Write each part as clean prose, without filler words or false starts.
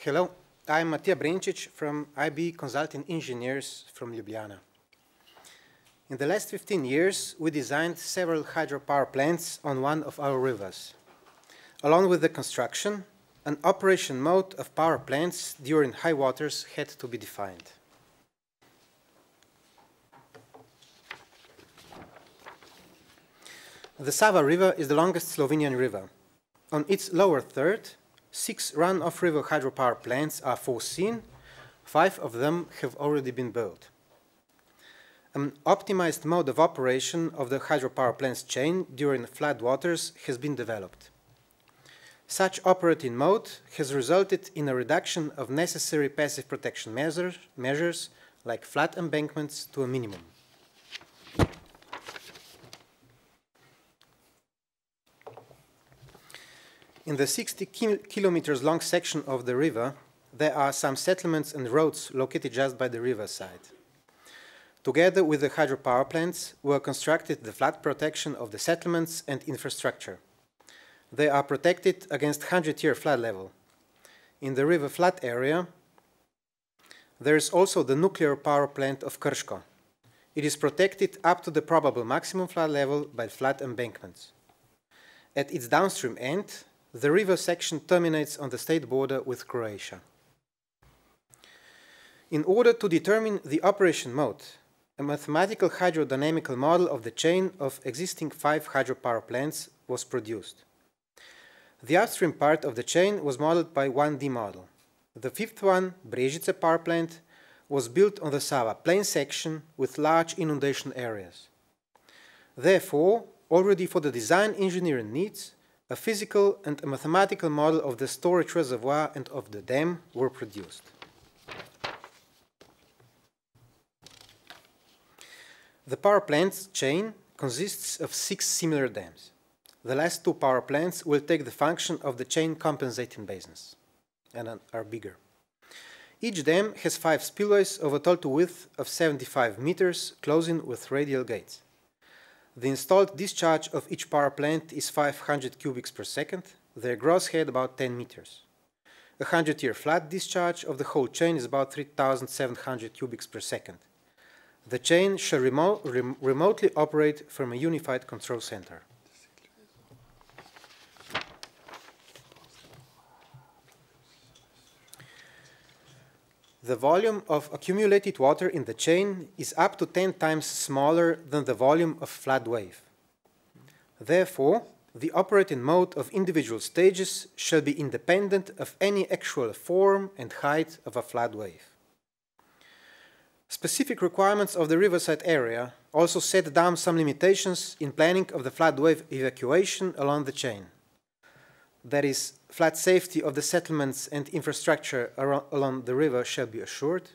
Hello, I'm Matija Brenčič from IB Consulting Engineers from Ljubljana. In the last 15 years, we designed several hydropower plants on one of our rivers. Along with the construction, an operation mode of power plants during high waters had to be defined. The SAVA river is the longest Slovenian river. On its lower third, 6 run-off river hydropower plants are foreseen. 5 of them have already been built. An optimized mode of operation of the hydropower plants chain during flood waters has been developed. Such operating mode has resulted in a reduction of necessary passive protection measures like flood embankments to a minimum. In the 60 kilometers long section of the river, there are some settlements and roads located just by the riverside. Together with the hydropower plants, were constructed the flood protection of the settlements and infrastructure. They are protected against 100-year flood level. In the river flood area, there is also the nuclear power plant of Krško. It is protected up to the probable maximum flood level by flood embankments. At its downstream end, the river section terminates on the state border with Croatia. In order to determine the operation mode, a mathematical hydrodynamical model of the chain of existing 5 hydropower plants was produced. The upstream part of the chain was modeled by 1D model. The 5th one, BREŽICE power plant, was built on the SAVA plain section with large inundation areas. Therefore, already for the design engineering needs, a physical and a mathematical model of the storage reservoir and of the dam were produced. The power plants chain consists of 6 similar dams. The last 2 power plants will take the function of the chain compensating basins and are bigger. Each dam has 5 spillways of a total width of 75 meters, closing with radial gates. The installed discharge of each power plant is 500 cubics per second, their gross head about 10 meters. A 100-year flood discharge of the whole chain is about 3,700 cubics per second. The chain shall remotely operate from a unified control center. The volume of accumulated water in the chain is up to 10 times smaller than the volume of flood wave. Therefore, the operating mode of individual stages shall be independent of any actual form and height of a flood wave. Specific requirements of the riverside area also set down some limitations in planning of the flood wave evacuation along the chain. That is, flood safety of the settlements and infrastructure along the river shall be assured.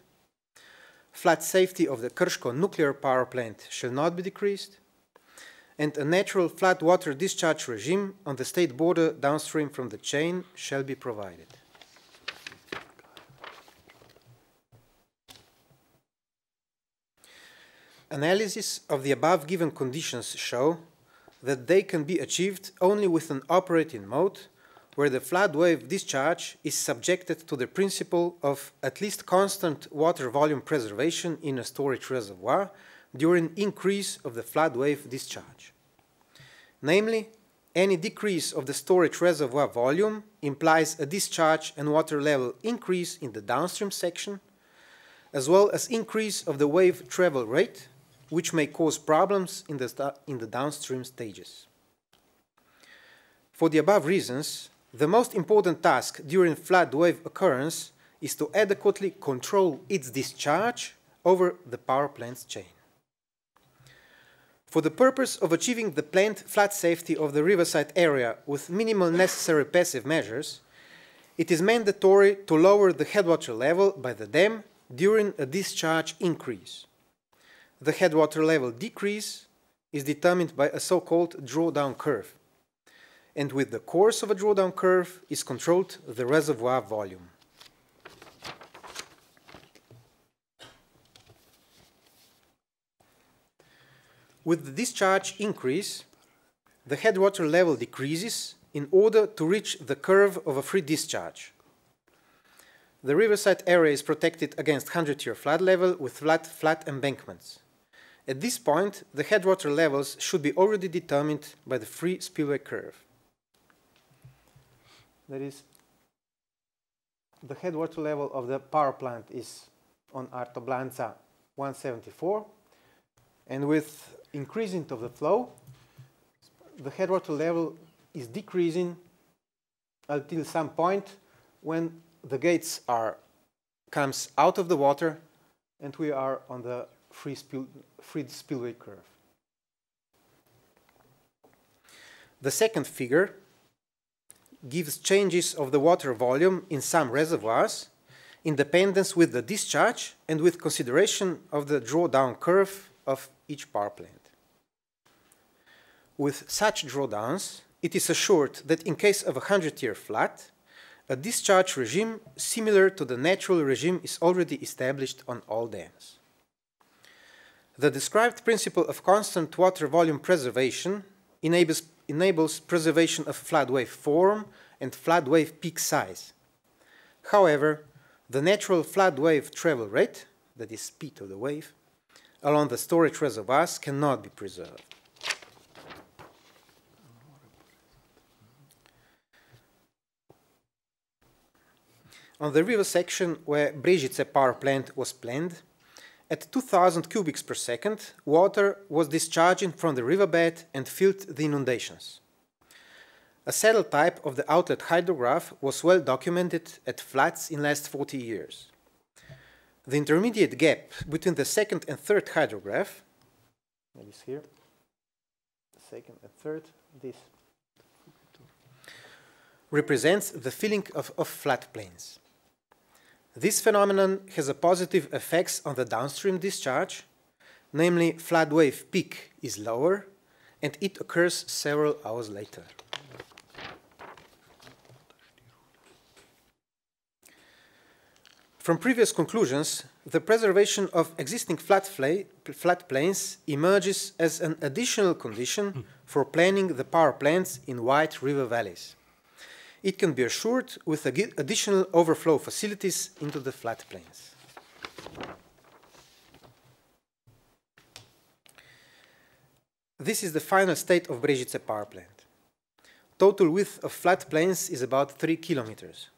Flood safety of the Krško nuclear power plant shall not be decreased. And a natural flood water discharge regime on the state border downstream from the chain shall be provided. Analysis of the above given conditions show that they can be achieved only with an operating mode where the flood wave discharge is subjected to the principle of at least constant water volume preservation in a storage reservoir during increase of the flood wave discharge. Namely, any decrease of the storage reservoir volume implies a discharge and water level increase in the downstream section, as well as increase of the wave travel rate, which may cause problems in the downstream stages. For the above reasons, the most important task during flood wave occurrence is to adequately control its discharge over the power plant's chain. For the purpose of achieving the planned flood safety of the riverside area with minimal necessary passive measures, it is mandatory to lower the headwater level by the dam during a discharge increase. The headwater level decrease is determined by a so-called drawdown curve, and with the course of a drawdown curve is controlled the reservoir volume. With the discharge increase, the headwater level decreases in order to reach the curve of a free discharge. the riverside area is protected against 100-year flood level with flat embankments. At this point, the headwater levels should be already determined by the free spillway curve. That is, the headwater level of the power plant is on Artoblanța 174, and with increasing of the flow, the headwater level is decreasing until some point when the gates comes out of the water and we are on the free spillway curve. The second figure gives changes of the water volume in some reservoirs in dependence with the discharge and with consideration of the drawdown curve of each power plant. With such drawdowns, it is assured that in case of a 100-year flood, a discharge regime similar to the natural regime is already established on all dams. The described principle of constant water volume preservation enables preservation of flood wave form and flood wave peak size. However, the natural flood wave travel rate, that is speed of the wave, along the storage reservoirs cannot be preserved. On the river section where BREŽICE power plant was planned, at 2000 cubics per second, water was discharging from the riverbed and filled the inundations. A saddle type of the outlet hydrograph was well documented at floods in last 40 years. The intermediate gap between the second and third hydrograph, that is here, second and third, this, represents the filling of floodplains. This phenomenon has a positive effects on the downstream discharge, namely flood wave peak is lower and it occurs several hours later. From previous conclusions, the preservation of existing floodplains emerges as an additional condition for planning the power plants in wide river valleys. It can be assured with additional overflow facilities into the floodplains. This is the final state of BREŽICE power plant. Total width of floodplains is about 3 kilometers.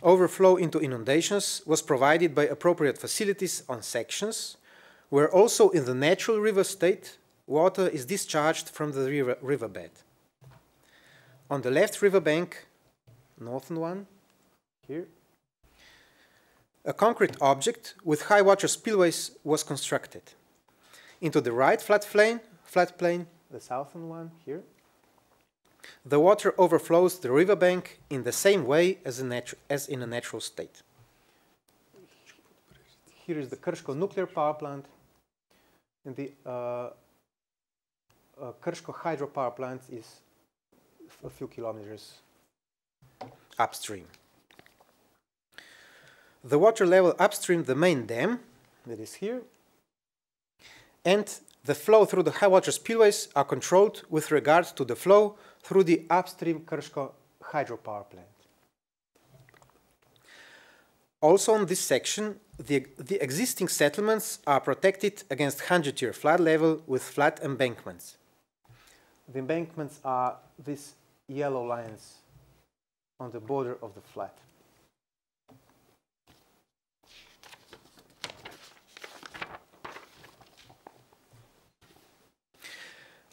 Overflow into inundations was provided by appropriate facilities on sections, where also in the natural river state, water is discharged from the riverbed. On the left riverbank, northern one, here, a concrete object with high water spillways was constructed. Into the right floodplain, the southern one, here, the water overflows the riverbank in the same way as in a natural state. Here is the Krško nuclear power plant, and the Krško hydropower plant is a few kilometers upstream. The water level upstream the main dam, that is here, and the flow through the high water spillways are controlled with regard to the flow through the upstream Krško hydropower plant. Also on this section, the existing settlements are protected against 100-year flood level with flat embankments. The embankments are these yellow lines on the border of the flat.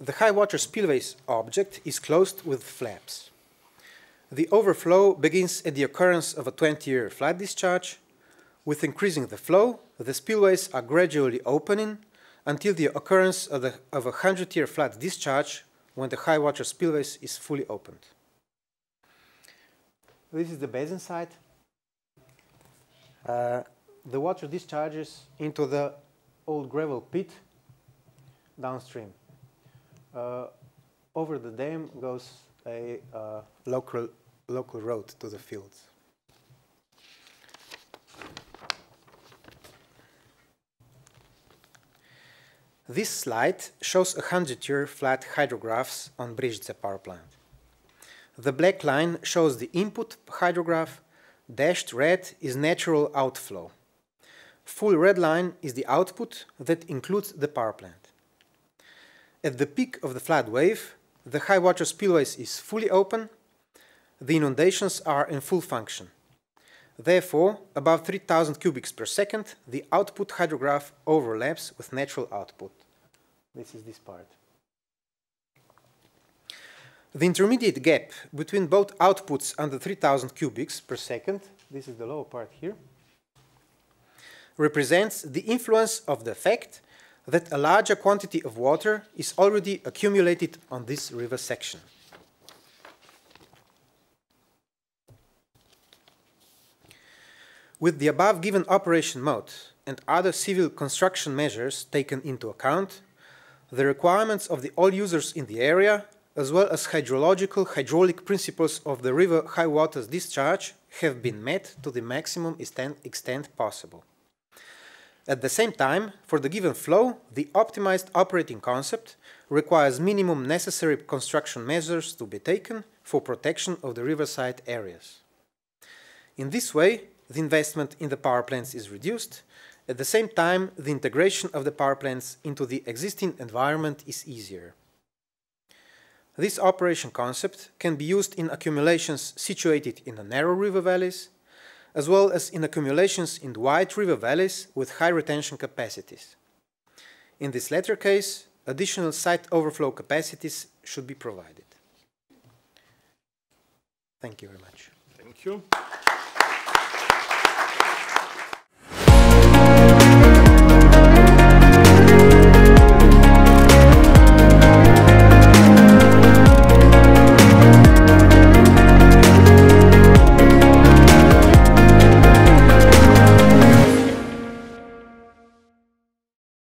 The high water spillways object is closed with flaps. The overflow begins at the occurrence of a 20-year flood discharge. With increasing the flow, the spillways are gradually opening until the occurrence of a 100-year flood discharge, when the high water spillways is fully opened. This is the basin side. The water discharges into the old gravel pit downstream. Over the dam goes a local road to the fields. This slide shows 100-year flat hydrographs on BREŽICE power plant. The black line shows the input hydrograph, Dashed red is natural outflow. Full red line is the output that includes the power plant. At the peak of the flood wave, the high water spillways is fully open, the inundations are in full function. Therefore, above 3000 cubics per second, the output hydrograph overlaps with natural output. This is this part. The intermediate gap between both outputs under 3000 cubics per second, this is the lower part here, represents the influence of the fact that a larger quantity of water is already accumulated on this river section. With the above given operation mode and other civil construction measures taken into account, the requirements of the all users in the area, as well as hydraulic principles of the river high waters discharge, have been met to the maximum extent possible. At the same time, for the given flow, the optimized operating concept requires minimum necessary construction measures to be taken for protection of the riverside areas. In this way, the investment in the power plants is reduced. At the same time, the integration of the power plants into the existing environment is easier. This operation concept can be used in accumulations situated in the narrow river valleys, as well as in accumulations in wide river valleys with high retention capacities. In this latter case, additional site overflow capacities should be provided. Thank you very much. Thank you.